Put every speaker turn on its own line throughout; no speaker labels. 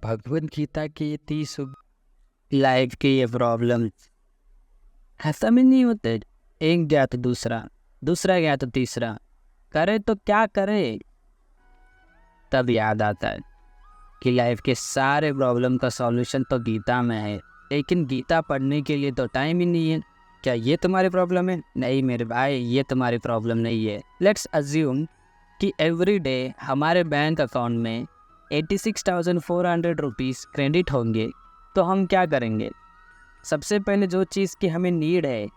भगवद गीता की ये 30 लाइफ की ये प्रॉब्लम ऐसा में नहीं होते। एक गया तो दूसरा, दूसरा गया तो तीसरा, करे तो क्या करे। तब याद आता है कि लाइफ के सारे प्रॉब्लम का सॉल्यूशन तो गीता में है, लेकिन गीता पढ़ने के लिए तो टाइम ही नहीं है। क्या ये तुम्हारी प्रॉब्लम है? नहीं मेरे भाई, ये तुम्हारी प्रॉब्लम नहीं है। लेट्स अज्यूम कि एवरी डे हमारे बैंक अकाउंट में 86,400 रुपीज़ क्रेडिट होंगे, तो हम क्या करेंगे? सबसे पहले जो चीज़ की हमें नीड है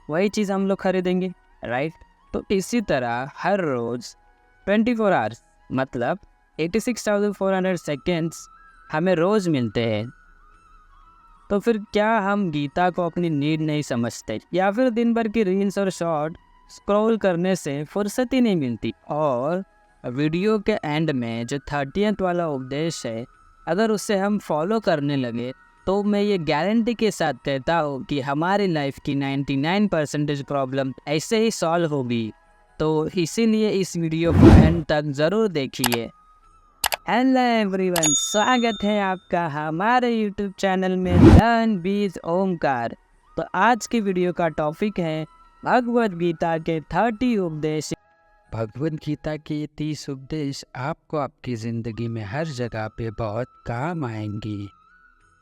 वही चीज़ हम लोग खरीदेंगे, राइट? तो इसी तरह हर रोज़ 24 आवर्स मतलब 86,400 सेकेंड्स हमें रोज़ मिलते हैं। तो फिर क्या हम गीता को अपनी नीड नहीं समझते, या फिर दिन भर की रील्स और शॉर्ट स्क्रॉल करने से फुर्सत ही नहीं मिलती? और वीडियो के एंड में जो 30th वाला उपदेश है, अगर उसे हम फॉलो करने लगे तो मैं ये गारंटी के साथ कहता हूँ कि हमारी लाइफ की 99% प्रॉब्लम ऐसे ही सॉल्व होगी। तो इसीलिए इस वीडियो को एंड तक ज़रूर देखिए। हेलो एवरीवन, स्वागत है आपका हमारे यूट्यूब चैनल में लर्न बीज ओमकार। तो आज की वीडियो का टॉपिक है भगवद गीता के 30 उपदेश। भगवद गीता के ये 30 उपदेश आपको आपकी ज़िंदगी में हर जगह पे बहुत काम आएंगी।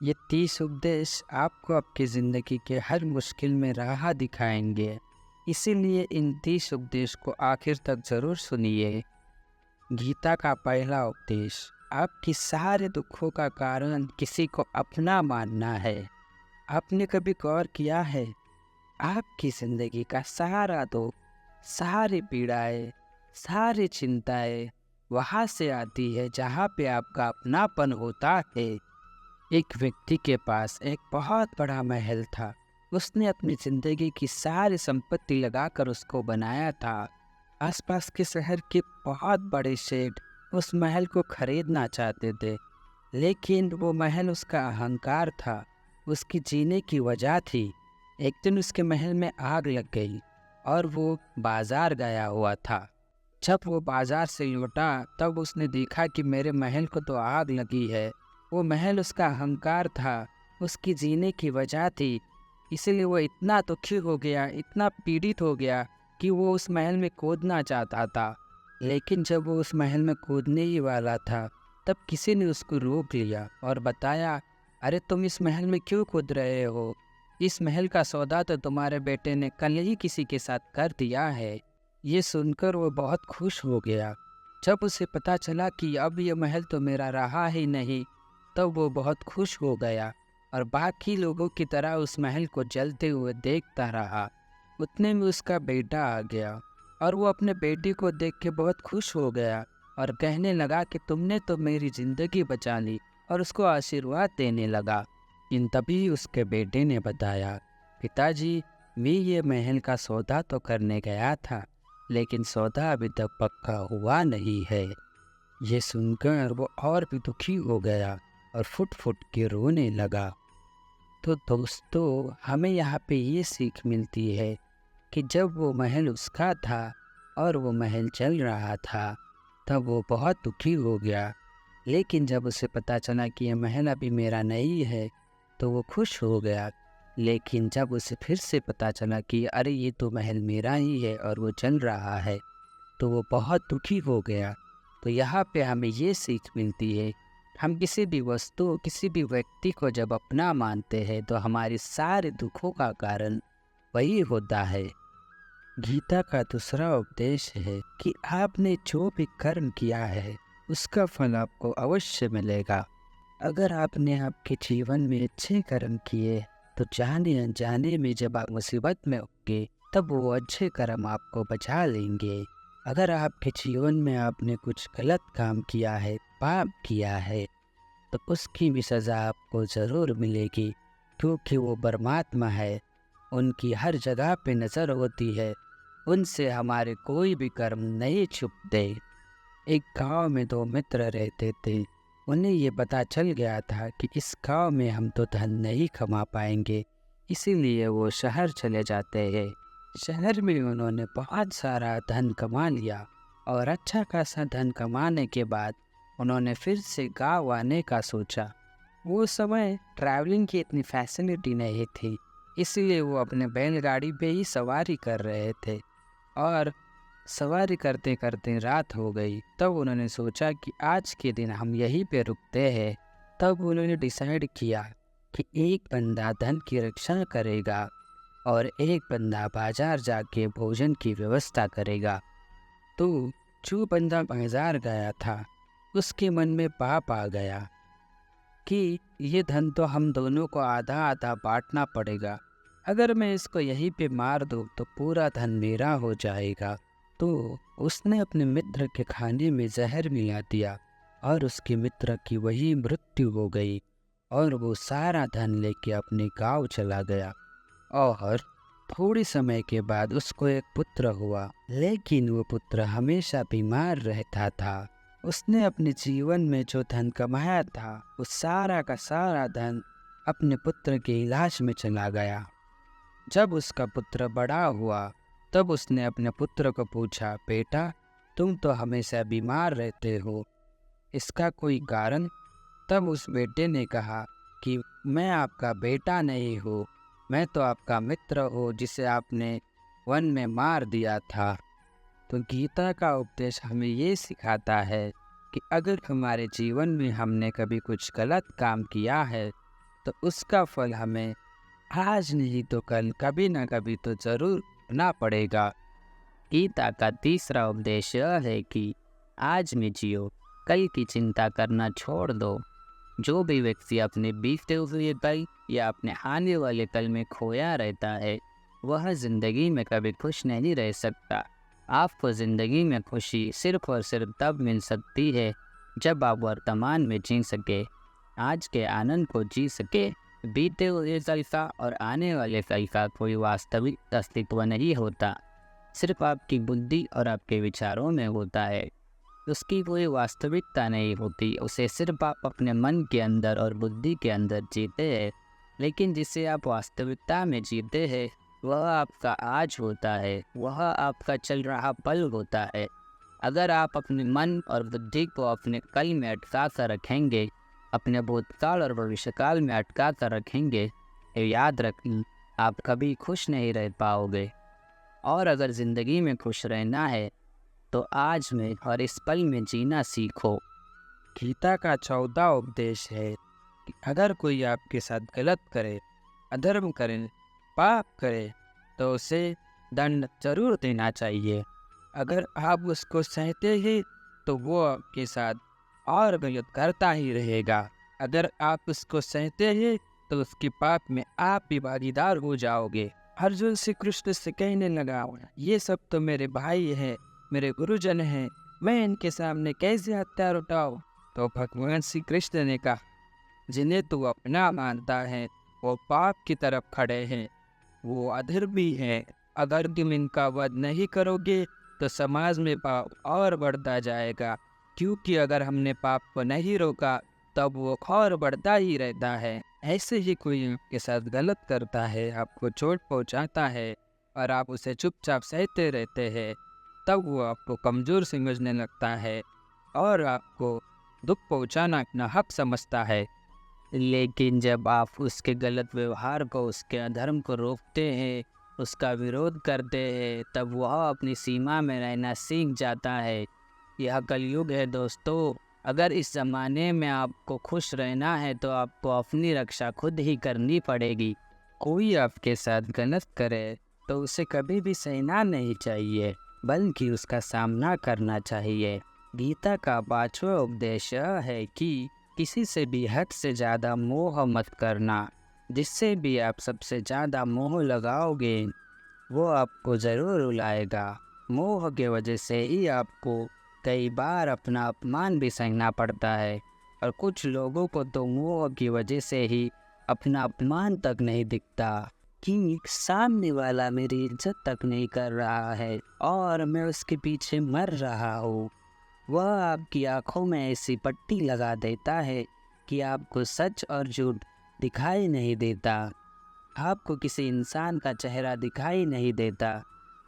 ये 30 उपदेश आपको आपकी ज़िंदगी के हर मुश्किल में राह दिखाएंगे। इसीलिए इन 30 उपदेश को आखिर तक ज़रूर सुनिए। गीता का पहला उपदेश, आपकी सारे दुखों का कारण किसी को अपना मानना है। आपने कभी गौर किया है, आपकी ज़िंदगी का सारा दुख, सारी पीड़ाएं, सारी चिंताएं वहाँ से आती है जहाँ पे आपका अपनापन होता है। एक व्यक्ति के पास एक बहुत बड़ा महल था। उसने अपनी ज़िंदगी की सारी संपत्ति लगाकर उसको बनाया था। आसपास के शहर के बहुत बड़े सेठ उस महल को खरीदना चाहते थे, लेकिन वो महल उसका अहंकार था, उसकी जीने की वजह थी। एक दिन उसके महल में आग लग गई और वो बाजार गया हुआ था। जब वो बाजार से लौटा तब उसने देखा कि मेरे महल को तो आग लगी है। वो महल उसका अहंकार था, उसकी जीने की वजह थी। इसीलिए वो इतना दुखी हो गया, इतना पीड़ित हो गया कि वो उस महल में कूदना चाहता था। लेकिन जब वो उस महल में कूदने ही वाला था, तब किसी ने उसको रोक लिया और बताया, अरे तुम इस महल में क्यों कूद रहे हो? इस महल का सौदा तो तुम्हारे बेटे ने कल ही किसी के साथ कर दिया है। ये सुनकर वो बहुत खुश हो गया। जब उसे पता चला कि अब ये महल तो मेरा रहा ही नहीं, तब वो बहुत खुश हो गया और बाकी लोगों की तरह उस महल को जलते हुए देखता रहा। उतने में उसका बेटा आ गया और वो अपने बेटे को देख के बहुत खुश हो गया और कहने लगा कि तुमने तो मेरी ज़िंदगी बचा ली, और उसको आशीर्वाद देने लगा। इन तभी उसके बेटे ने बताया, पिताजी मैं ये महल का सौदा तो करने गया था, लेकिन सौदा अभी तक पक्का हुआ नहीं है। ये सुनकर वो और भी दुखी हो गया और फुट फुट के रोने लगा। तो दोस्तों, हमें यहाँ पे ये सीख मिलती है कि जब वो महल उसका था और वो महल चल रहा था, तब वो बहुत दुखी हो गया। लेकिन जब उसे पता चला कि ये महल अभी मेरा नहीं है, तो वो खुश हो गया। लेकिन जब उसे फिर से पता चला कि अरे ये तो महल मेरा ही है और वो चल रहा है, तो वो बहुत दुखी हो गया। तो यहाँ पे हमें ये सीख मिलती है, हम किसी भी वस्तु, किसी भी व्यक्ति को जब अपना मानते हैं तो हमारे सारे दुखों का कारण वही होता है। गीता का दूसरा उपदेश है कि आपने जो भी कर्म किया है उसका फल आपको अवश्य मिलेगा। अगर आपने आपके जीवन में अच्छे कर्म किए तो जाने अनजाने में जब आप मुसीबत में होंगे तब वो अच्छे कर्म आपको बचा लेंगे। अगर आपके जीवन में आपने कुछ गलत काम किया है, पाप किया है, तो उसकी भी सज़ा आपको ज़रूर मिलेगी, क्योंकि वो परमात्मा है, उनकी हर जगह पे नज़र होती है, उनसे हमारे कोई भी कर्म नहीं छुपते। एक गांव में दो मित्र रहते थे। उन्हें ये पता चल गया था कि इस गांव में हम तो धन नहीं कमा पाएंगे, इसीलिए वो शहर चले जाते हैं। शहर में उन्होंने बहुत सारा धन कमा लिया और अच्छा खासा धन कमाने के बाद उन्होंने फिर से गाँव आने का सोचा। वो समय ट्रैवलिंग की इतनी फैसिलिटी नहीं थी, इसलिए वो अपने बैलगाड़ी पे ही सवारी कर रहे थे और सवारी करते करते रात हो गई। तब उन्होंने सोचा कि आज के दिन हम यहीं पे रुकते हैं। तब उन्होंने डिसाइड किया कि एक बंदा धन की रक्षा करेगा और एक बंदा बाजार जाके भोजन की व्यवस्था करेगा। तो जो बंदा बाजार गया था, उसके मन में पाप आ गया कि ये धन तो हम दोनों को आधा आधा बांटना पड़ेगा। अगर मैं इसको यहीं पे मार दूँ तो पूरा धन मेरा हो जाएगा। तो उसने अपने मित्र के खाने में जहर मिला दिया और उसके मित्र की वही मृत्यु हो गई और वो सारा धन लेके अपने गांव चला गया। और थोड़ी समय के बाद उसको एक पुत्र हुआ, लेकिन वो पुत्र हमेशा बीमार रहता था। उसने अपने जीवन में जो धन कमाया था, वो सारा का सारा धन अपने पुत्र के इलाज में चला गया। जब उसका पुत्र बड़ा हुआ, तब उसने अपने पुत्र को पूछा, बेटा तुम तो हमेशा बीमार रहते हो, इसका कोई कारण? तब उस बेटे ने कहा कि मैं आपका बेटा नहीं हूँ, मैं तो आपका मित्र हूँ जिसे आपने वन में मार दिया था। तो गीता का उपदेश हमें ये सिखाता है कि अगर हमारे जीवन में हमने कभी कुछ गलत काम किया है तो उसका फल हमें आज नहीं तो कल कभी ना कभी तो जरूर ना पड़ेगा। गीता का तीसरा उपदेश यह है कि आज में जियो, कल की चिंता करना छोड़ दो। जो भी व्यक्ति अपने बीते हुए कल या अपने आने वाले कल में खोया रहता है, वह जिंदगी में कभी खुश नहीं रह सकता। आपको ज़िंदगी में खुशी सिर्फ और सिर्फ तब मिल सकती है जब आप वर्तमान में जी सके, आज के आनंद को जी सके। बीते हुए कल का और आने वाले कल का कोई वास्तविक अस्तित्व नहीं होता, सिर्फ आपकी बुद्धि और आपके विचारों में होता है। उसकी कोई वास्तविकता नहीं होती, उसे सिर्फ आप अपने मन के अंदर और बुद्धि के अंदर जीते हैं। लेकिन जिसे आप वास्तविकता में जीते हैं, वह आपका आज होता है, वह आपका चल रहा पल होता है। अगर आप अपने मन और बुद्धि को अपने कल में अटका कर रखेंगे, अपने भूतकाल और भविष्यकाल में अटका कर रखेंगे, तो याद रखें आप कभी खुश नहीं रह पाओगे। और अगर ज़िंदगी में खुश रहना है तो आज में और इस पल में जीना सीखो। गीता का 14वां उपदेश है कि अगर कोई आपके साथ गलत करे, अधर्म करे, पाप करे तो उसे दंड जरूर देना चाहिए। अगर आप उसको सहते हैं तो वो आपके साथ और गलत करता ही रहेगा। अगर आप उसको सहते हैं तो उसके पाप में आप भी भागीदार हो जाओगे। अर्जुन श्री कृष्ण से कहने लगा, ये सब तो मेरे भाई हैं, मेरे गुरुजन हैं, मैं इनके सामने कैसे हथियार उठाऊं? तो भगवान श्री कृष्ण ने कहा, जिन्हें तू अपना मानता है वो पाप की तरफ खड़े हैं, वो अधर्मी हैं। अगर तुम इनका वध नहीं करोगे तो समाज में पाप और बढ़ता जाएगा, क्योंकि अगर हमने पाप को नहीं रोका तब वो और बढ़ता ही रहता है। ऐसे ही कोई आपके साथ गलत करता है, आपको चोट पहुंचाता है और आप उसे चुपचाप सहते रहते हैं, तब वो आपको कमज़ोर समझने लगता है और आपको दुख पहुंचाना अपना हक समझता है। लेकिन जब आप उसके गलत व्यवहार को, उसके अधर्म को रोकते हैं, उसका विरोध करते हैं, तब वह अपनी सीमा में रहना सीख जाता है। यह कलयुग है दोस्तों। अगर इस ज़माने में आपको खुश रहना है तो आपको अपनी रक्षा खुद ही करनी पड़ेगी। कोई आपके साथ गलत करे तो उसे कभी भी सहना नहीं चाहिए, बल्कि उसका सामना करना चाहिए। गीता का 5वां उपदेश यह है कि किसी से भी हद से ज़्यादा मोह मत करना। जिससे भी आप सबसे ज़्यादा मोह लगाओगे वो आपको ज़रूर रुलाएगा। मोह के वजह से ही आपको कई बार अपना अपमान भी सहना पड़ता है, और कुछ लोगों को तो मोह की वजह से ही अपना अपमान तक नहीं दिखता कि सामने वाला मेरी इज्जत तक नहीं कर रहा है और मैं उसके पीछे मर रहा हूँ। वह आपकी आंखों में ऐसी पट्टी लगा देता है कि आपको सच और झूठ दिखाई नहीं देता। आपको किसी इंसान का चेहरा दिखाई नहीं देता।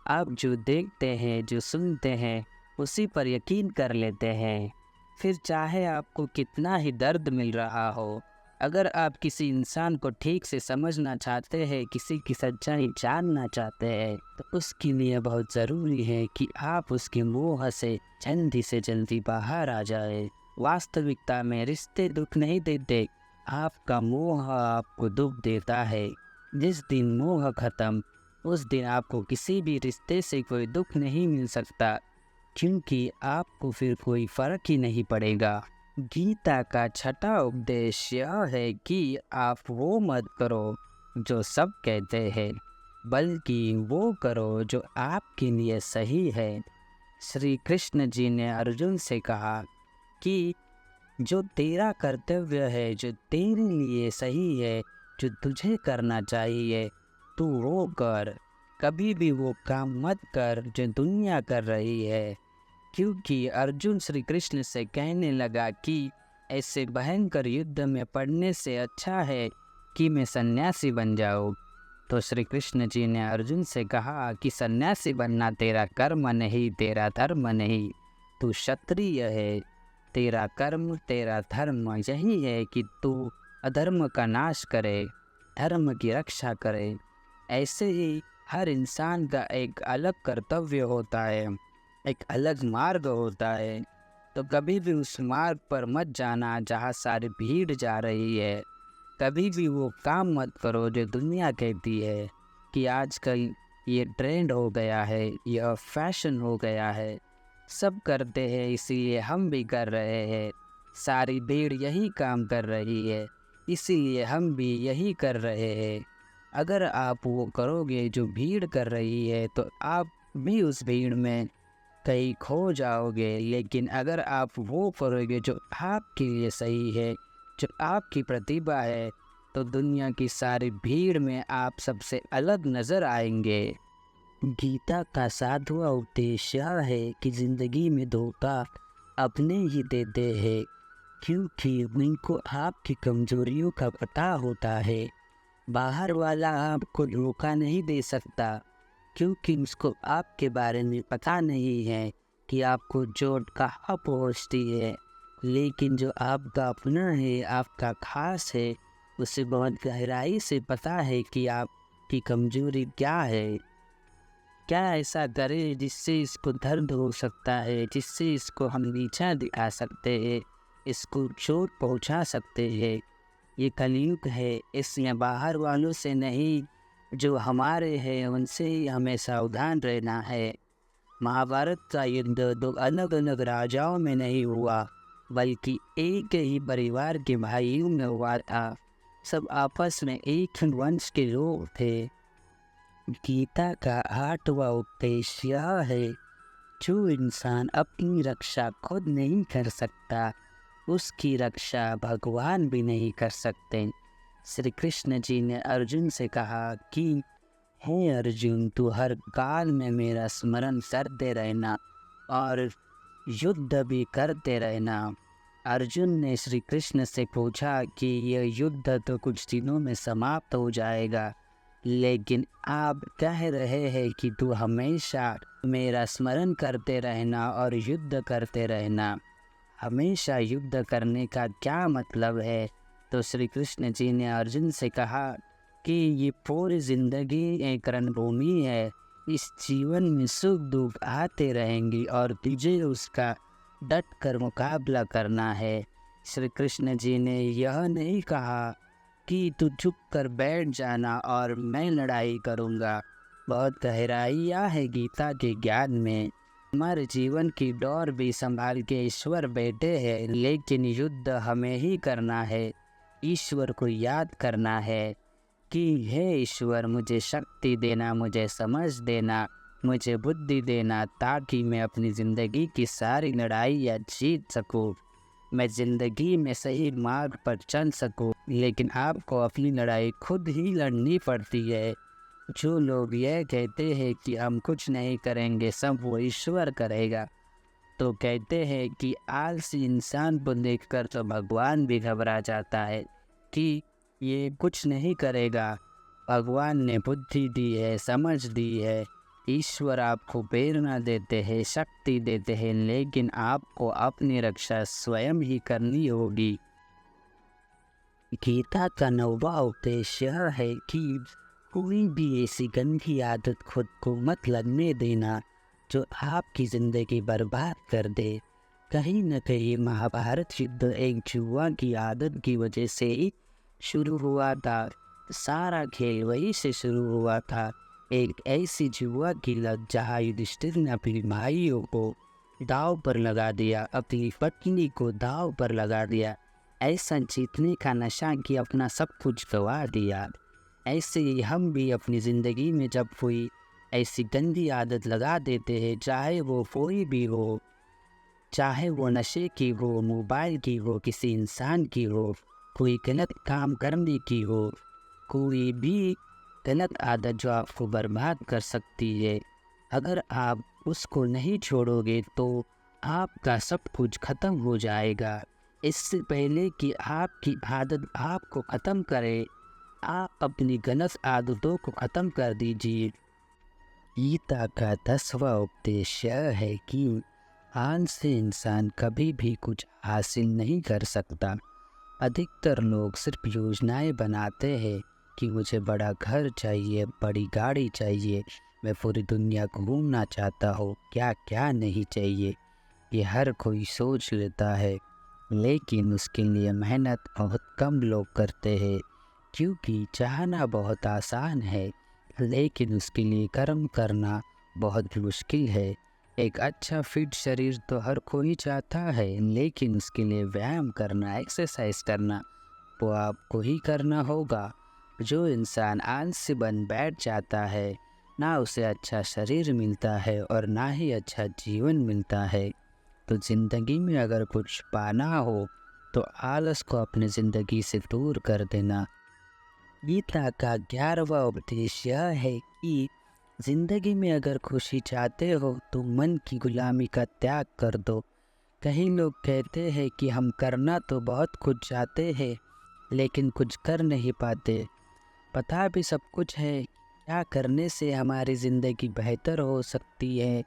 आप जो देखते हैं, जो सुनते हैं, उसी पर यकीन कर लेते हैं। फिर चाहे आपको कितना ही दर्द मिल रहा हो, अगर आप किसी इंसान को ठीक से समझना चाहते हैं, किसी की सच्चाई जानना चाहते हैं, तो उसके लिए बहुत ज़रूरी है कि आप उसके मोह से जल्दी बाहर आ जाए। वास्तविकता में रिश्ते दुख नहीं देते, आपका मोह आपको दुख देता है। जिस दिन मोह खत्म, उस दिन आपको किसी भी रिश्ते से कोई दुख नहीं मिल सकता, क्योंकि आपको फिर कोई फ़र्क ही नहीं पड़ेगा। गीता का छठा उपदेश यह है कि आप वो मत करो जो सब कहते हैं, बल्कि वो करो जो आपके लिए सही है। श्री कृष्ण जी ने अर्जुन से कहा कि जो तेरा कर्तव्य है, जो तेरे लिए सही है, जो तुझे करना चाहिए, तू वो कर। कभी भी वो काम मत कर जो दुनिया कर रही है। क्योंकि अर्जुन श्री कृष्ण से कहने लगा कि ऐसे भयंकर युद्ध में पड़ने से अच्छा है कि मैं सन्यासी बन जाऊँ। तो श्री कृष्ण जी ने अर्जुन से कहा कि सन्यासी बनना तेरा कर्म नहीं, तेरा धर्म नहीं, तू क्षत्रिय है। तेरा कर्म, तेरा धर्म यही है कि तू अधर्म का नाश करे, धर्म की रक्षा करे। ऐसे ही हर इंसान का एक अलग कर्तव्य होता है, एक अलग मार्ग होता है। तो कभी भी उस मार्ग पर मत जाना जहाँ सारी भीड़ जा रही है। कभी भी वो काम मत करो जो दुनिया कहती है कि आजकल ये ट्रेंड हो गया है, यह फैशन हो गया है, सब करते हैं इसीलिए हम भी कर रहे हैं। सारी भीड़ यही काम कर रही है, इसीलिए हम भी यही कर रहे हैं। अगर आप वो करोगे जो भीड़ कर रही है, तो आप भी उस भीड़ में कहीं खो जाओगे। लेकिन अगर आप वो करोगे जो आपके लिए सही है, जो आपकी प्रतिभा है, तो दुनिया की सारी भीड़ में आप सबसे अलग नज़र आएंगे। गीता का सातवां उपदेश यह है कि ज़िंदगी में धोखा अपने ही देते हैं, क्योंकि उनको आपकी कमजोरियों का पता होता है। बाहर वाला आपको धोखा नहीं दे सकता, क्योंकि उसको आपके बारे में पता नहीं है कि आपको चोट कहाँ पहुँचती है। लेकिन जो आपका अपना है, आपका खास है, उसे बहुत गहराई से पता है कि आपकी कमजोरी क्या है। क्या ऐसा करे जिससे इसको दर्द हो सकता है, जिससे इसको हम नीचा दिखा सकते हैं, इसको चोट पहुंचा सकते हैं। ये कलयुग है, इसमें बाहर वालों से नहीं, जो हमारे हैं उनसे ही हमें सावधान रहना है। महाभारत का युद्ध दो अलग अलग राजाओं में नहीं हुआ, बल्कि एक ही परिवार के भाइयों में हुआ था। सब आपस में एक ही वंश के लोग थे। गीता का आठवां उपदेश यह है, जो इंसान अपनी रक्षा खुद नहीं कर सकता, उसकी रक्षा भगवान भी नहीं कर सकते। श्री कृष्ण जी ने अर्जुन से कहा कि हे अर्जुन, तू हर काल में मेरा स्मरण करते रहना और युद्ध भी करते रहना। अर्जुन ने श्री कृष्ण से पूछा कि यह युद्ध तो कुछ दिनों में समाप्त हो जाएगा, लेकिन आप कह रहे हैं कि तू हमेशा मेरा स्मरण करते रहना और युद्ध करते रहना। हमेशा युद्ध करने का क्या मतलब है? तो श्री कृष्ण जी ने अर्जुन से कहा कि ये पूरी ज़िंदगी एक रणभूमि है। इस जीवन में सुख दुख आते रहेंगे और तुझे उसका डट कर मुकाबला करना है। श्री कृष्ण जी ने यह नहीं कहा कि तू चुप कर बैठ जाना और मैं लड़ाई करूँगा। बहुत गहराइयाँ है गीता के ज्ञान में। हमारे जीवन की डोर भी संभाल के ईश्वर बैठे हैं, लेकिन युद्ध हमें ही करना है। ईश्वर को याद करना है कि हे ईश्वर, मुझे शक्ति देना, मुझे समझ देना, मुझे बुद्धि देना, ताकि मैं अपनी ज़िंदगी की सारी लड़ाइयाँ जीत सकूँ, मैं ज़िंदगी में सही मार्ग पर चल सकूँ। लेकिन आपको अपनी लड़ाई खुद ही लड़नी पड़ती है। जो लोग यह कहते हैं कि हम कुछ नहीं करेंगे, सब वो ईश्वर करेगा, तो कहते हैं कि आलसी इंसान को देखकर तो भगवान भी घबरा जाता है कि ये कुछ नहीं करेगा। भगवान ने बुद्धि दी है, समझ दी है, ईश्वर आपको प्रेरणा देते हैं, शक्ति देते हैं, लेकिन आपको अपनी रक्षा स्वयं ही करनी होगी। गीता का 9वां उपदेश यह है कि कोई भी ऐसी गंदी आदत खुद को मत लगने देना जो आपकी ज़िंदगी बर्बाद कर दे। कहीं न कहीं महाभारत युद्ध एक जुआ की आदत की वजह से ही शुरू हुआ था। सारा खेल वहीं से शुरू हुआ था। एक ऐसी जुआ की लत जहाँ युधिष्ठिर ने अपनी भाइयों को दांव पर लगा दिया, अपनी पत्नी को दांव पर लगा दिया। ऐसा जीतने का नशा कि अपना सब कुछ गंवा दिया। ऐसे ही हम भी अपनी ज़िंदगी में जब कोई ऐसी गंदी आदत लगा देते हैं, चाहे वो कोई भी हो, चाहे वो नशे की हो, मोबाइल की हो, किसी इंसान की हो, कोई गलत काम करने की हो, कोई भी गलत आदत जो आपको बर्बाद कर सकती है, अगर आप उसको नहीं छोड़ोगे तो आपका सब कुछ ख़त्म हो जाएगा। इससे पहले कि आपकी आदत आपको ख़त्म करे, आप अपनी गलत आदतों को ख़त्म कर दीजिए। गीता का 10वां उपदेश यह है कि हाथ से इंसान कभी भी कुछ हासिल नहीं कर सकता। अधिकतर लोग सिर्फ योजनाएं बनाते हैं कि मुझे बड़ा घर चाहिए, बड़ी गाड़ी चाहिए, मैं पूरी दुनिया घूमना चाहता हूँ, क्या क्या नहीं चाहिए। ये हर कोई सोच लेता है, लेकिन उसके लिए मेहनत बहुत कम लोग करते हैं, क्योंकि चाहना बहुत आसान है, लेकिन उसके लिए कर्म करना बहुत मुश्किल है। एक अच्छा फिट शरीर तो हर कोई चाहता है, लेकिन उसके लिए व्यायाम करना, एक्सरसाइज करना वो आपको ही करना होगा। जो इंसान आलसी बन बैठ जाता है, ना उसे अच्छा शरीर मिलता है और ना ही अच्छा जीवन मिलता है। तो ज़िंदगी में अगर कुछ पाना हो तो आलस को अपनी ज़िंदगी से दूर कर देना। गीता का 11वां उपदेश यह है कि ज़िंदगी में अगर खुशी चाहते हो तो मन की गुलामी का त्याग कर दो। कई लोग कहते हैं कि हम करना तो बहुत कुछ चाहते हैं, लेकिन कुछ कर नहीं पाते। पता भी सब कुछ है क्या करने से हमारी ज़िंदगी बेहतर हो सकती है,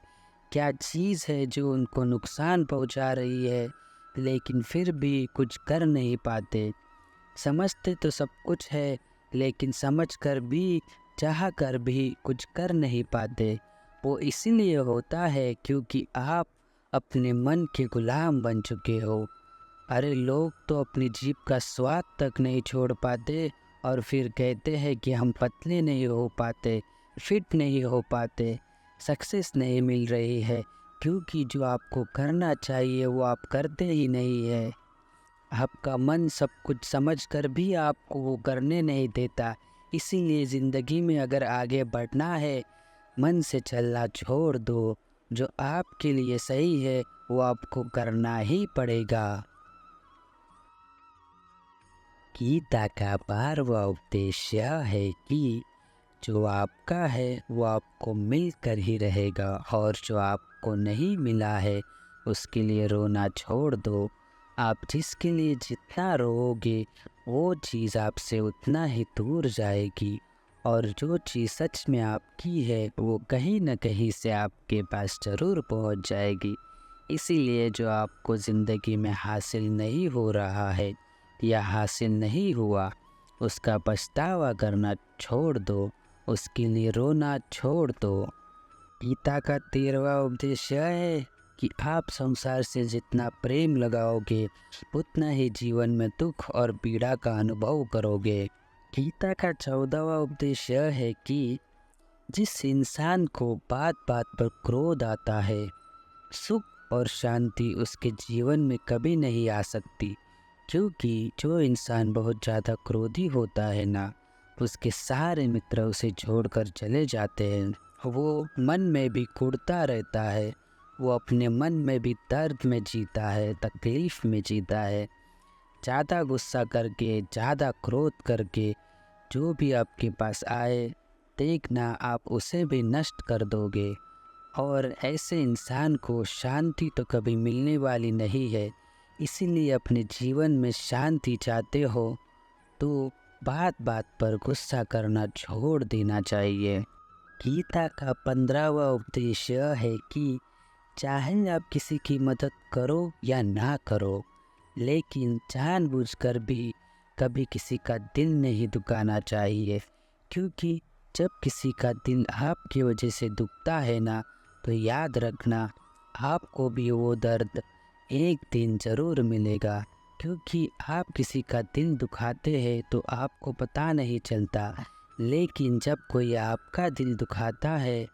क्या चीज़ है जो उनको नुकसान पहुंचा रही है, लेकिन फिर भी कुछ कर नहीं पाते। समझते तो सब कुछ है, लेकिन समझकर भी, चाह कर भी कुछ कर नहीं पाते। वो इसीलिए होता है क्योंकि आप अपने मन के गुलाम बन चुके हो। अरे लोग तो अपनी जीभ का स्वाद तक नहीं छोड़ पाते और फिर कहते हैं कि हम पतले नहीं हो पाते, फिट नहीं हो पाते, सक्सेस नहीं मिल रही है, क्योंकि जो आपको करना चाहिए वो आप करते ही नहीं है। आपका मन सब कुछ समझकर भी आपको वो करने नहीं देता। इसीलिए ज़िंदगी में अगर आगे बढ़ना है, मन से चलना छोड़ दो। जो आपके लिए सही है वो आपको करना ही पड़ेगा। गीता का 12वां उपदेश यह है कि जो आपका है वो आपको मिलकर ही रहेगा, और जो आपको नहीं मिला है उसके लिए रोना छोड़ दो। आप जिसके लिए जितना रोओगे वो चीज़ आपसे उतना ही दूर जाएगी, और जो चीज़ सच में आपकी है वो कहीं न कहीं से आपके पास ज़रूर पहुंच जाएगी। इसीलिए जो आपको ज़िंदगी में हासिल नहीं हो रहा है या हासिल नहीं हुआ, उसका पछतावा करना छोड़ दो, उसके लिए रोना छोड़ दो। गीता का 13वां उपदेश यह है कि आप संसार से जितना प्रेम लगाओगे उतना ही जीवन में दुख और पीड़ा का अनुभव करोगे। गीता का 14वां उपदेश यह है कि जिस इंसान को बात बात पर क्रोध आता है, सुख और शांति उसके जीवन में कभी नहीं आ सकती, क्योंकि जो इंसान बहुत ज़्यादा क्रोधी होता है ना, उसके सारे मित्र उसे छोड़कर चले जाते हैं। वो मन में भी कुढ़ता रहता है, वो अपने मन में भी दर्द में जीता है, तकलीफ़ में जीता है। ज़्यादा गुस्सा करके, ज़्यादा क्रोध करके जो भी आपके पास आए, देखना आप उसे भी नष्ट कर दोगे, और ऐसे इंसान को शांति तो कभी मिलने वाली नहीं है। इसीलिए अपने जीवन में शांति चाहते हो तो बात बात पर गुस्सा करना छोड़ देना चाहिए। गीता का 15वां उपदेश यह है कि चाहे आप किसी की मदद करो या ना करो, लेकिन जानबूझकर भी कभी किसी का दिल नहीं दुखाना चाहिए, क्योंकि जब किसी का दिल आपकी वजह से दुखता है ना, तो याद रखना आपको भी वो दर्द एक दिन ज़रूर मिलेगा। क्योंकि आप किसी का दिल दुखाते हैं तो आपको पता नहीं चलता, लेकिन जब कोई आपका दिल दुखाता है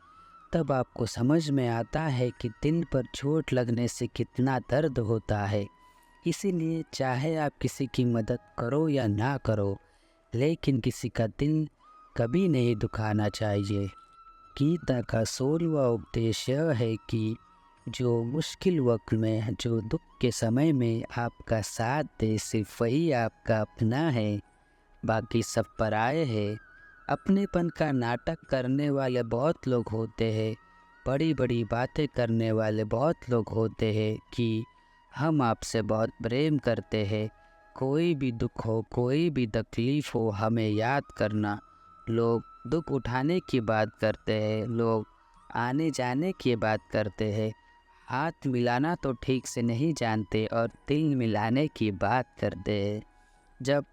तब आपको समझ में आता है कि दिल पर चोट लगने से कितना दर्द होता है। इसीलिए चाहे आप किसी की मदद करो या ना करो, लेकिन किसी का दिल कभी नहीं दुखाना चाहिए। गीता का 16वां उपदेश यह है कि जो मुश्किल वक्त में, जो दुख के समय में आपका साथ दे, सिर्फ वही आपका अपना है, बाकी सब पराये हैं। अपनेपन का नाटक करने वाले बहुत लोग होते हैं, बड़ी बड़ी बातें करने वाले बहुत लोग होते हैं कि हम आपसे बहुत प्रेम करते हैं। कोई भी दुख हो, कोई भी तकलीफ़ हो, हमें याद करना। लोग दुख उठाने की बात करते हैं, लोग आने जाने की बात करते हैं, हाथ मिलाना तो ठीक से नहीं जानते और दिल मिलाने की बात करते हैं। जब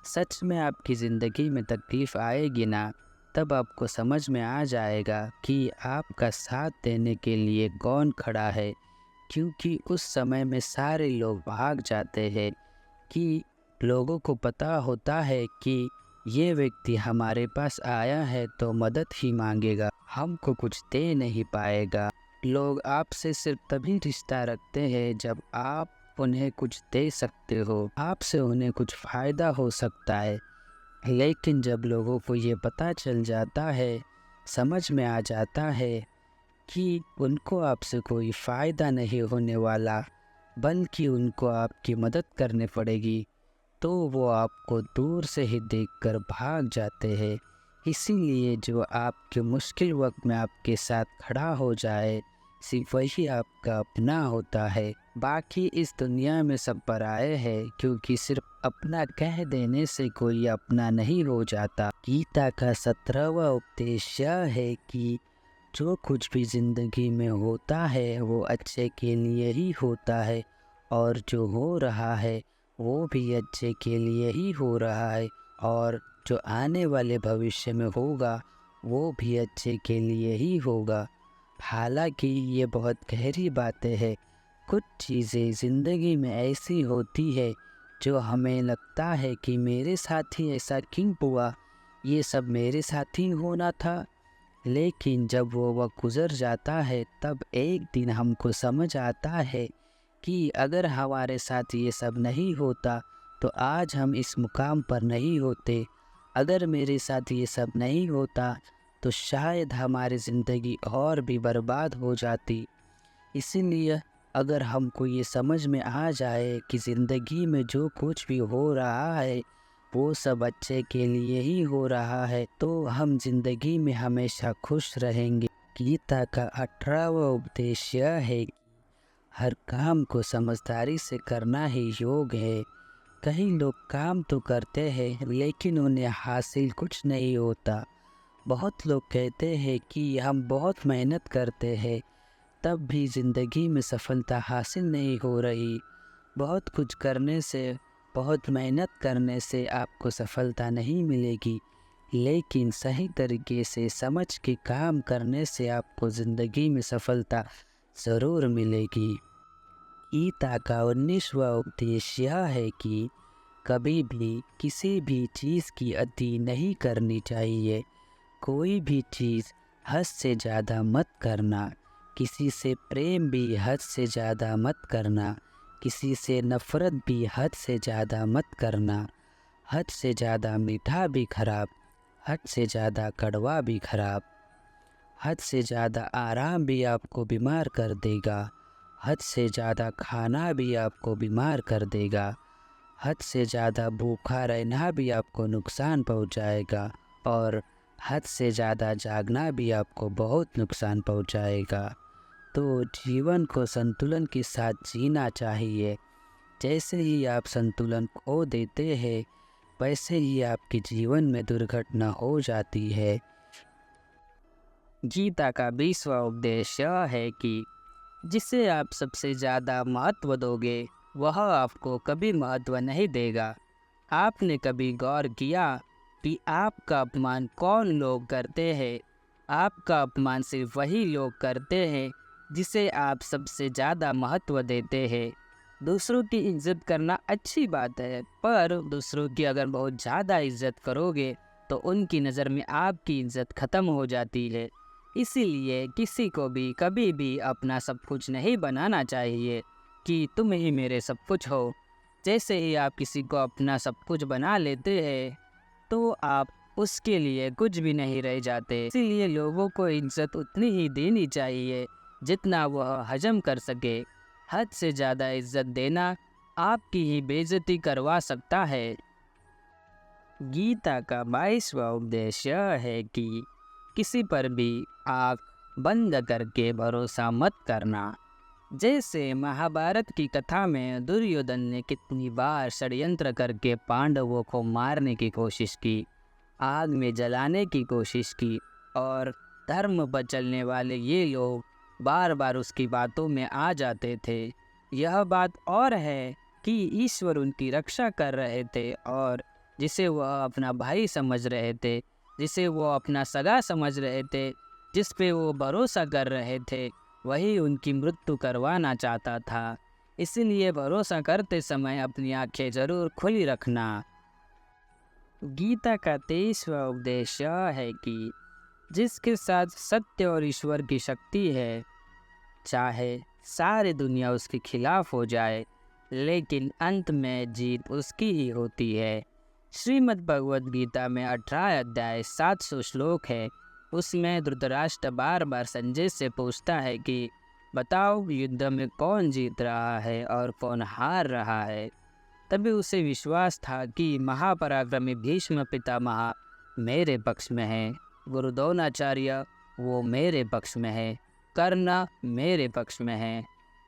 सच में आपकी ज़िंदगी में तकलीफ़ आएगी ना, तब आपको समझ में आ जाएगा कि आपका साथ देने के लिए कौन खड़ा है। क्योंकि उस समय में सारे लोग भाग जाते हैं कि लोगों को पता होता है कि ये व्यक्ति हमारे पास आया है तो मदद ही मांगेगा, हमको कुछ दे नहीं पाएगा। लोग आपसे सिर्फ तभी रिश्ता रखते हैं जब आप उन्हें कुछ दे सकते हो, आपसे उन्हें कुछ फ़ायदा हो सकता है। लेकिन जब लोगों को ये पता चल जाता है, समझ में आ जाता है कि उनको आपसे कोई फ़ायदा नहीं होने वाला, बल्कि उनको आपकी मदद करनी पड़ेगी, तो वो आपको दूर से ही देखकर भाग जाते हैं। इसीलिए जो आपके मुश्किल वक्त में आपके साथ खड़ा हो जाए, सिर्फ वही आपका अपना होता है। बाकी इस दुनिया में सब पराये हैं, क्योंकि सिर्फ अपना कह देने से कोई अपना नहीं हो जाता। गीता का 17वां उपदेश यह है कि जो कुछ भी ज़िंदगी में होता है वो अच्छे के लिए ही होता है, और जो हो रहा है वो भी अच्छे के लिए ही हो रहा है, और जो आने वाले भविष्य में होगा वो भी अच्छे के लिए ही होगा। हालांकि ये बहुत गहरी बातें हैं। कुछ चीज़ें ज़िंदगी में ऐसी होती है जो हमें लगता है कि मेरे साथ ही ऐसा क्यों हुआ, ये सब मेरे साथ ही होना था। लेकिन जब वो वक्त गुज़र जाता है तब एक दिन हमको समझ आता है कि अगर हमारे साथ ये सब नहीं होता तो आज हम इस मुकाम पर नहीं होते। अगर मेरे साथ ये सब नहीं होता तो शायद हमारी ज़िंदगी और भी बर्बाद हो जाती। इसीलिए अगर हमको ये समझ में आ जाए कि ज़िंदगी में जो कुछ भी हो रहा है वो सब अच्छे के लिए ही हो रहा है, तो हम जिंदगी में हमेशा खुश रहेंगे। गीता का 18वां उपदेश यह है कि हर काम को समझदारी से करना ही योग है। कई लोग काम तो करते हैं लेकिन उन्हें हासिल कुछ नहीं होता। बहुत लोग कहते हैं कि हम बहुत मेहनत करते हैं तब भी ज़िंदगी में सफलता हासिल नहीं हो रही। बहुत कुछ करने से, बहुत मेहनत करने से आपको सफलता नहीं मिलेगी, लेकिन सही तरीके से समझ के काम करने से आपको ज़िंदगी में सफलता ज़रूर मिलेगी। गीता का 19वां उपदेश यह है कि कभी भी किसी भी चीज़ की अति नहीं करनी चाहिए। कोई भी चीज़ हद से ज़्यादा मत करना। किसी से प्रेम भी हद से ज़्यादा मत करना। किसी से नफ़रत भी हद से ज़्यादा मत करना। हद से ज़्यादा मीठा भी खराब, हद से ज़्यादा कड़वा भी खराब। हद से ज़्यादा आराम भी आपको बीमार कर देगा। हद से ज़्यादा खाना भी आपको बीमार कर देगा। हद से ज़्यादा भूखा रहना भी आपको नुकसान पहुंचाएगा, और हद से ज़्यादा जागना भी आपको बहुत नुकसान पहुंचाएगा। तो जीवन को संतुलन के साथ जीना चाहिए। जैसे ही आप संतुलन खो देते हैं वैसे ही आपके जीवन में दुर्घटना हो जाती है। गीता का 20वां उपदेश यह है कि जिसे आप सबसे ज़्यादा महत्व दोगे वह आपको कभी महत्व नहीं देगा। आपने कभी गौर किया कि आपका अपमान कौन लोग करते हैं? आपका अपमान सिर्फ वही लोग करते हैं जिसे आप सबसे ज़्यादा महत्व देते हैं। दूसरों की इज्जत करना अच्छी बात है, पर दूसरों की अगर बहुत ज़्यादा इज्जत करोगे तो उनकी नज़र में आपकी इज्जत ख़त्म हो जाती है। इसीलिए किसी को भी कभी भी अपना सब कुछ नहीं बनाना चाहिए कि तुम ही मेरे सब कुछ हो। जैसे ही आप किसी को अपना सब कुछ बना लेते हैं तो आप उसके लिए कुछ भी नहीं रह जाते। इसीलिए लोगों को इज्जत उतनी ही देनी चाहिए जितना वह हजम कर सके। हद से ज़्यादा इज्जत देना आपकी ही बेइज्जती करवा सकता है। गीता का 22वां उपदेश यह है कि किसी पर भी आँख बंद करके भरोसा मत करना। जैसे महाभारत की कथा में दुर्योधन ने कितनी बार षड्यंत्र करके पांडवों को मारने की कोशिश की, आग में जलाने की कोशिश की, और धर्म पर चलने वाले ये लोग बार बार उसकी बातों में आ जाते थे। यह बात और है कि ईश्वर उनकी रक्षा कर रहे थे और जिसे वह अपना भाई समझ रहे थे, जिसे वो अपना सगा समझ रहे थे, जिस पे वो भरोसा कर रहे थे, वही उनकी मृत्यु करवाना चाहता था। इसलिए भरोसा करते समय अपनी आंखें जरूर खुली रखना। गीता का 23वां उपदेश यह है कि जिसके साथ सत्य और ईश्वर की शक्ति है, चाहे सारी दुनिया उसके खिलाफ हो जाए, लेकिन अंत में जीत उसकी ही होती है। श्रीमद् भगवद गीता में 18 अध्याय 700 श्लोक है। उसमें धृतराष्ट्र बार बार संजय से पूछता है कि बताओ युद्ध में कौन जीत रहा है और कौन हार रहा है। तभी उसे विश्वास था कि महापराक्रमी भीष्म पितामह मेरे पक्ष में है, गुरु द्रोणाचार्य वो मेरे पक्ष में है, कर्ण मेरे पक्ष में है,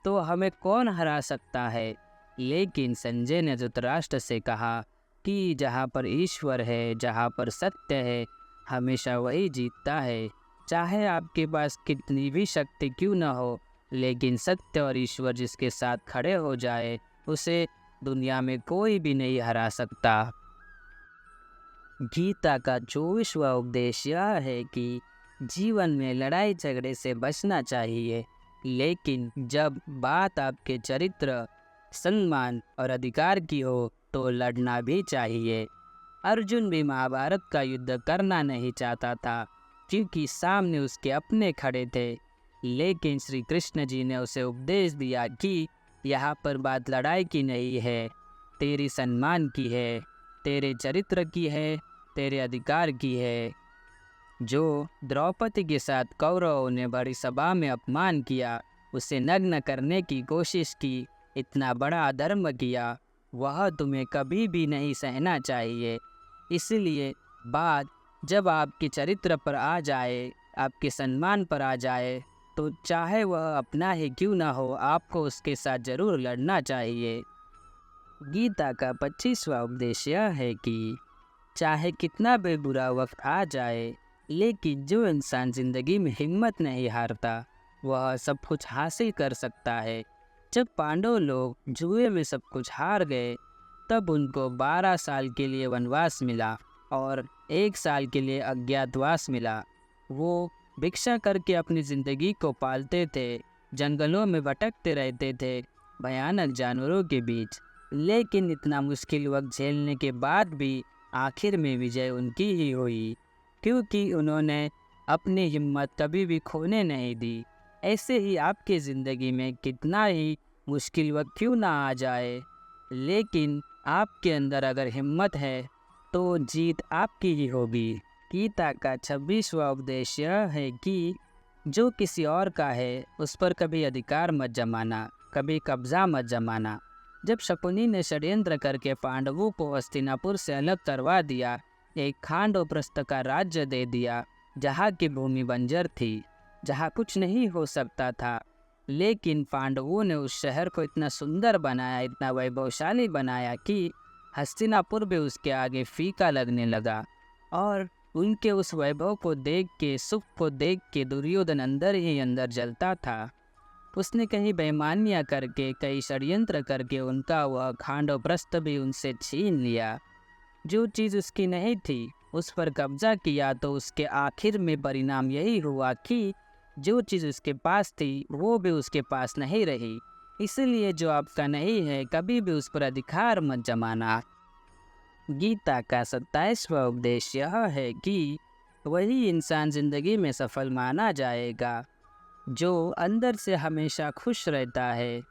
तो हमें कौन हरा सकता है। लेकिन संजय ने धृतराष्ट्र से कहा कि जहाँ पर ईश्वर है, जहाँ पर सत्य है, हमेशा वही जीतता है। चाहे आपके पास कितनी भी शक्ति क्यों न हो, लेकिन सत्य और ईश्वर जिसके साथ खड़े हो जाए उसे दुनिया में कोई भी नहीं हरा सकता। गीता का 24वां उपदेश यह है कि जीवन में लड़ाई झगड़े से बचना चाहिए, लेकिन जब बात आपके चरित्र, सम्मान और अधिकार की हो तो लड़ना भी चाहिए। अर्जुन भी महाभारत का युद्ध करना नहीं चाहता था क्योंकि सामने उसके अपने खड़े थे, लेकिन श्री कृष्ण जी ने उसे उपदेश दिया कि यहाँ पर बात लड़ाई की नहीं है, तेरी सम्मान की है, तेरे चरित्र की है, तेरे अधिकार की है। जो द्रौपदी के साथ कौरवों ने बड़ी सभा में अपमान किया, उसे नग्न करने की कोशिश की, इतना बड़ा अधर्म किया, वह तुम्हें कभी भी नहीं सहना चाहिए। इसलिए बात जब आपके चरित्र पर आ जाए, आपके सम्मान पर आ जाए, तो चाहे वह अपना ही क्यों ना हो, आपको उसके साथ ज़रूर लड़ना चाहिए। गीता का 25वां उपदेश यह है कि चाहे कितना भी बुरा वक्त आ जाए, लेकिन जो इंसान ज़िंदगी में हिम्मत नहीं हारता, वह सब कुछ हासिल कर सकता है। जब पांडव लोग जुए में सब कुछ हार गए, तब उनको 12 साल के लिए वनवास मिला और 1 साल के लिए अज्ञातवास मिला। वो भिक्षा करके अपनी ज़िंदगी को पालते थे, जंगलों में भटकते रहते थे, भयानक जानवरों के बीच। लेकिन इतना मुश्किल वक्त झेलने के बाद भी आखिर में विजय उनकी ही हुई, क्योंकि उन्होंने अपनी हिम्मत कभी भी खोने नहीं दी। ऐसे ही आपकी ज़िंदगी में कितना ही मुश्किल वक्त क्यों ना आ जाए, लेकिन आपके अंदर अगर हिम्मत है तो जीत आपकी ही होगी। गीता का 26वां उपदेश यह है कि जो किसी और का है उस पर कभी अधिकार मत जमाना, कभी कब्जा मत जमाना। जब शकुनी ने षड्यंत्र करके पांडवों को हस्तिनापुर से अलग करवा दिया, एक खांडोप्रस्थ का राज्य दे दिया, जहाँ की भूमि बंजर थी, जहाँ कुछ नहीं हो सकता था, लेकिन पांडवों ने उस शहर को इतना सुंदर बनाया, इतना वैभवशाली बनाया कि हस्तिनापुर भी उसके आगे फीका लगने लगा। और उनके उस वैभव को देख के, सुख को देख के दुर्योधन अंदर ही अंदर जलता था। उसने कई बेईमानियाँ करके, कई षड्यंत्र करके उनका वह खांडवप्रस्थ भी उनसे छीन लिया। जो चीज़ उसकी नहीं थी उस पर कब्जा किया, तो उसके आखिर में परिणाम यही हुआ कि जो चीज़ उसके पास थी वो भी उसके पास नहीं रही। इसलिए जो आपका नहीं है कभी भी उस पर अधिकार मत जमाना। गीता का 27वां उपदेश यह है कि वही इंसान ज़िंदगी में सफल माना जाएगा जो अंदर से हमेशा खुश रहता है।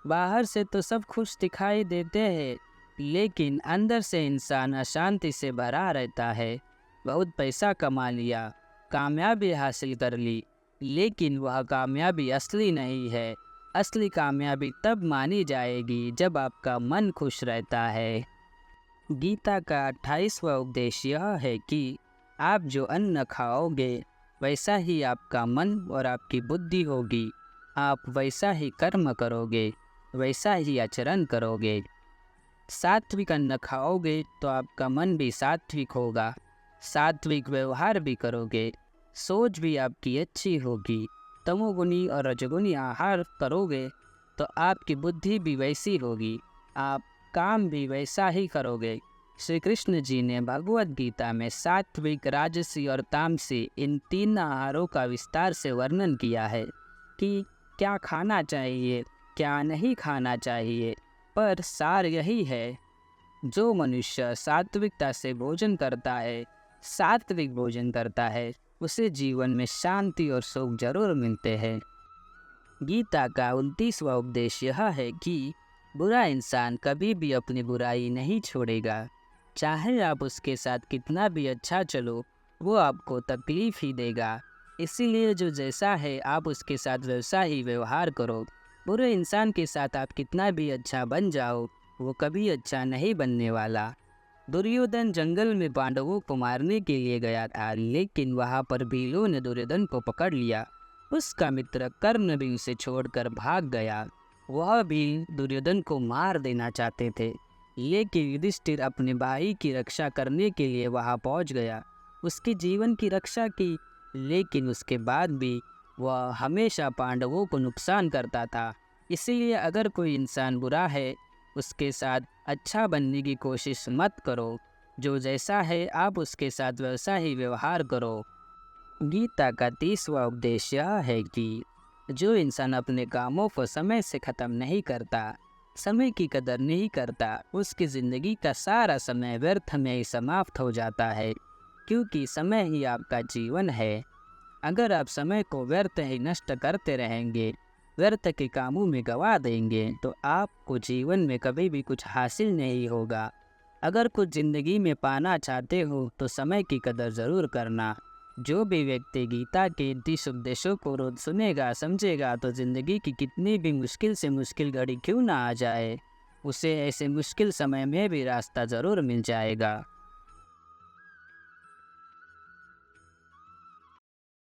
बाहर से तो सब खुश दिखाई देते हैं, लेकिन अंदर से इंसान अशांति से भरा रहता है। बहुत पैसा कमा लिया, कामयाबी हासिल कर ली, लेकिन वह कामयाबी असली नहीं है। असली कामयाबी तब मानी जाएगी जब आपका मन खुश रहता है। गीता का 28वां उपदेश यह है कि आप जो अन्न खाओगे वैसा ही आपका मन और आपकी बुद्धि होगी। आप वैसा ही कर्म करोगे, वैसा ही आचरण करोगे। सात्विक अन्न खाओगे तो आपका मन भी सात्विक होगा, सात्विक व्यवहार भी करोगे, सोच भी आपकी अच्छी होगी। तमोगुनी और रजोगुनी आहार करोगे तो आपकी बुद्धि भी वैसी होगी, आप काम भी वैसा ही करोगे। श्री कृष्ण जी ने भगवद गीता में सात्विक, राजसी और तामसी इन 3 आहारों का विस्तार से वर्णन किया है कि क्या खाना चाहिए, क्या नहीं खाना चाहिए। पर सार यही है, जो मनुष्य सात्विकता से भोजन करता है, सात्विक भोजन करता है, उसे जीवन में शांति और सुख जरूर मिलते हैं। गीता का 29वां उपदेश यह है कि बुरा इंसान कभी भी अपनी बुराई नहीं छोड़ेगा। चाहे आप उसके साथ कितना भी अच्छा चलो, वो आपको तकलीफ़ ही देगा। इसीलिए जो जैसा है आप उसके साथ वैसा ही व्यवहार करो। बुरे इंसान के साथ आप कितना भी अच्छा बन जाओ, वो कभी अच्छा नहीं बनने वाला। दुर्योधन जंगल में पांडवों को मारने के लिए गया था, लेकिन वहाँ पर भीलों ने दुर्योधन को पकड़ लिया। उसका मित्र कर्ण भी उसे छोड़कर भाग गया। वह भी दुर्योधन को मार देना चाहते थे, लेकिन युधिष्ठिर अपने भाई की रक्षा करने के लिए वहाँ पहुँच गया। उसके जीवन की रक्षा की, लेकिन उसके बाद भी वह हमेशा पांडवों को नुकसान करता था। इसीलिए अगर कोई इंसान बुरा है, उसके साथ अच्छा बनने की कोशिश मत करो। जो जैसा है आप उसके साथ वैसा ही व्यवहार करो। गीता का 30वां उपदेश यह है कि जो इंसान अपने कामों को समय से ख़त्म नहीं करता, समय की कदर नहीं करता, उसकी ज़िंदगी का सारा समय व्यर्थ में ही समाप्त हो जाता है, क्योंकि समय ही आपका जीवन है। अगर आप समय को व्यर्थ ही नष्ट करते रहेंगे, व्यर्थ के कामों में गवा देंगे, तो आपको जीवन में कभी भी कुछ हासिल नहीं होगा। अगर कुछ ज़िंदगी में पाना चाहते हो तो समय की कदर ज़रूर करना। जो भी व्यक्ति गीता के 30 उपदेशों को रोज सुनेगा, समझेगा, तो ज़िंदगी की कितनी भी मुश्किल से मुश्किल घड़ी क्यों ना आ जाए, उसे ऐसे मुश्किल समय में भी रास्ता ज़रूर मिल जाएगा।